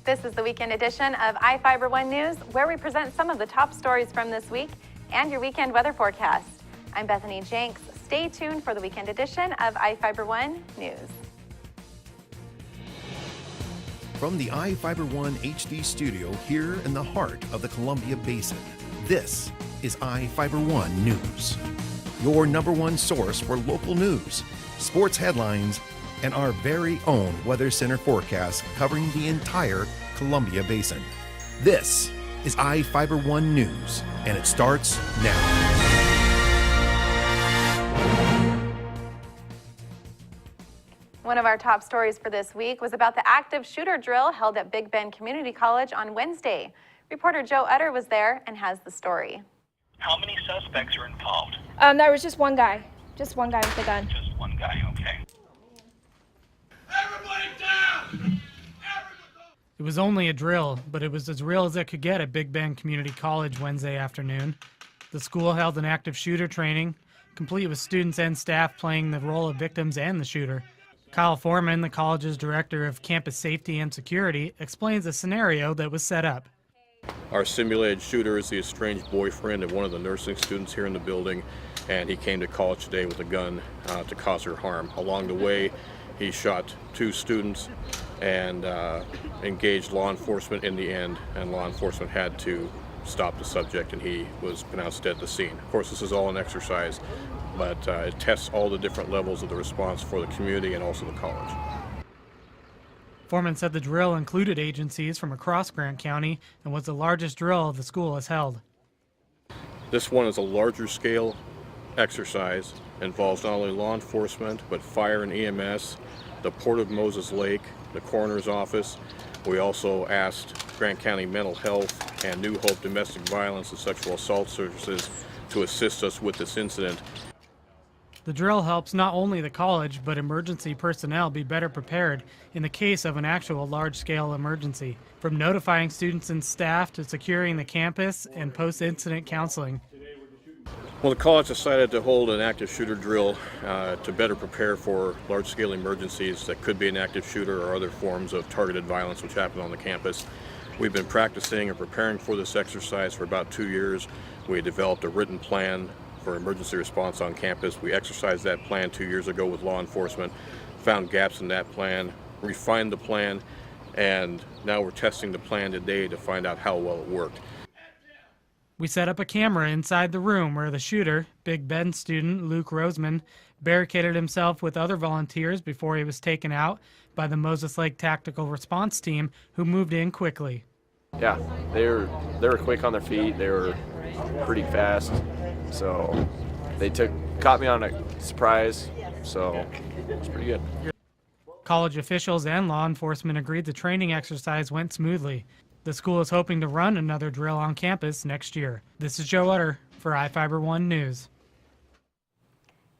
This is the weekend edition of iFIBER 1 News, where we present some of the top stories from this week and your weekend weather forecast. I'm Bethany Jenks. Stay tuned for the weekend edition of iFIBER 1 News. From the iFIBER 1 HD studio here in the heart of the Columbia Basin, this is iFIBER 1 News, your #1 source for local news, sports headlines, and our very own Weather Center forecast covering the entire Columbia Basin. This is iFIBER 1 News, and it starts now. One of our top stories for this week was about the active shooter drill held at Big Bend Community College on Wednesday. Reporter Joe Utter was there and has the story. How many suspects are involved? There was just one guy with a gun. Just one guy, okay. Everybody down! It was only a drill, but it was as real as it could get at Big Bend Community College Wednesday afternoon. The school held an active shooter training, complete with students and staff playing the role of victims and the shooter. Kyle Foreman, the college's director of campus safety and security, explains the scenario that was set up. Our simulated shooter is the estranged boyfriend of one of the nursing students here in the building, and he came to college today with a gun to cause her harm. Along the way, he shot 2 students and engaged law enforcement in the end, and law enforcement had to stop the subject, and he was pronounced dead at the scene. Of course, this is all an exercise, but it tests all the different levels of the response for the community and also the college. Foreman said the drill included agencies from across Grant County and was the largest drill the school has held. This one is a larger scale exercise, involves not only law enforcement, but fire and EMS, the Port of Moses Lake, the coroner's office. We also asked Grant County Mental Health and New Hope Domestic Violence and Sexual Assault Services to assist us with this incident. The drill helps not only the college, but emergency personnel be better prepared in the case of an actual large-scale emergency, from notifying students and staff to securing the campus and post-incident counseling. Well, the college decided to hold an active shooter drill to better prepare for large-scale emergencies that could be an active shooter or other forms of targeted violence which happen on the campus. We've been practicing and preparing for this exercise for about 2 years. We developed a written plan for emergency response on campus. We exercised that plan 2 years ago with law enforcement, found gaps in that plan, refined the plan, and now we're testing the plan today to find out how well it worked. We set up a camera inside the room where the shooter, Big Bend student Luke Roseman, barricaded himself with other volunteers before he was taken out by the Moses Lake Tactical Response Team, who moved in quickly. Yeah, they were quick on their feet. They were pretty fast, so they caught me on a surprise, so it was pretty good. College officials and law enforcement agreed the training exercise went smoothly. The school is hoping to run another drill on campus next year. This is Joe Utter for iFIBER 1 News.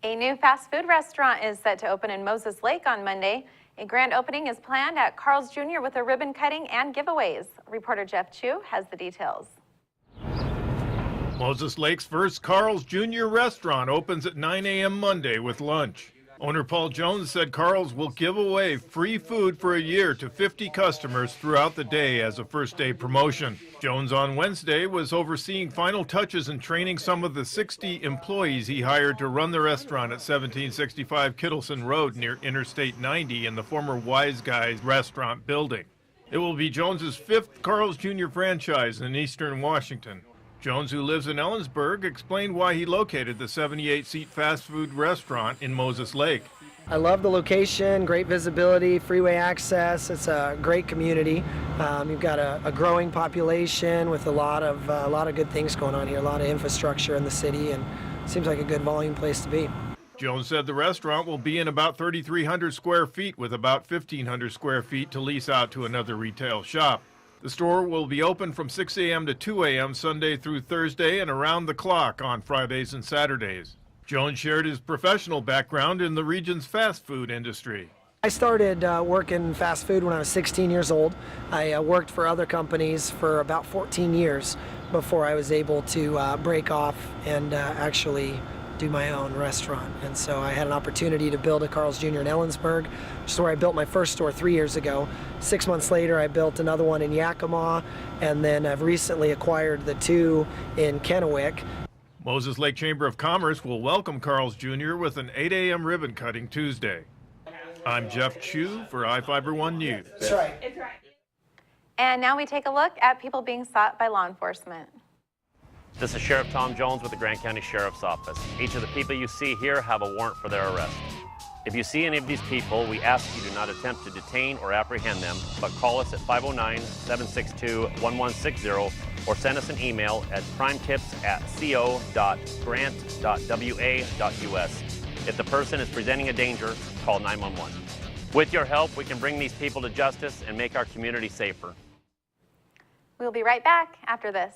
A new fast food restaurant is set to open in Moses Lake on Monday. A grand opening is planned at Carl's Jr. with a ribbon cutting and giveaways. Reporter Jeff Chu has the details. Moses Lake's first Carl's Jr. restaurant opens at 9 a.m. Monday with lunch. Owner Paul Jones said Carl's will give away free food for a year to 50 customers throughout the day as a first-day promotion. Jones on Wednesday was overseeing final touches and training some of the 60 employees he hired to run the restaurant at 1765 Kittleson Road near Interstate 90 in the former Wise Guys restaurant building. It will be Jones's 5th Carl's Jr. franchise in Eastern Washington. Jones, who lives in Ellensburg, explained why he located the 78-seat fast food restaurant in Moses Lake. I love the location, great visibility, freeway access. It's a great community. You've got a growing population with a lot of good things going on here, a lot of infrastructure in the city, and it seems like a good volume place to be. Jones said the restaurant will be in about 3,300 square feet with about 1,500 square feet to lease out to another retail shop. The store will be open from 6 a.m. to 2 a.m. Sunday through Thursday and around the clock on Fridays and Saturdays. Jones shared his professional background in the region's fast food industry. I started working fast food when I was 16 years old. I worked for other companies for about 14 years before I was able to break off and actually do my own restaurant. And so I had an opportunity to build a Carl's Jr. in Ellensburg, which is where I built my first store 3 years ago. 6 months later, I built another one in Yakima, and then I've recently acquired the 2 in Kennewick. Moses Lake Chamber of Commerce will welcome Carl's Jr. with an 8 a.m. ribbon cutting Tuesday. I'm Jeff Chu for iFIBER 1 News. That's right. And now we take a look at people being sought by law enforcement. This is Sheriff Tom Jones with the Grant County Sheriff's Office. Each of the people you see here have a warrant for their arrest. If you see any of these people, we ask you do not attempt to detain or apprehend them, but call us at 509-762-1160 or send us an email at crimetips@co.grant.wa.us. If the person is presenting a danger, call 911. With your help, we can bring these people to justice and make our community safer. We'll be right back after this.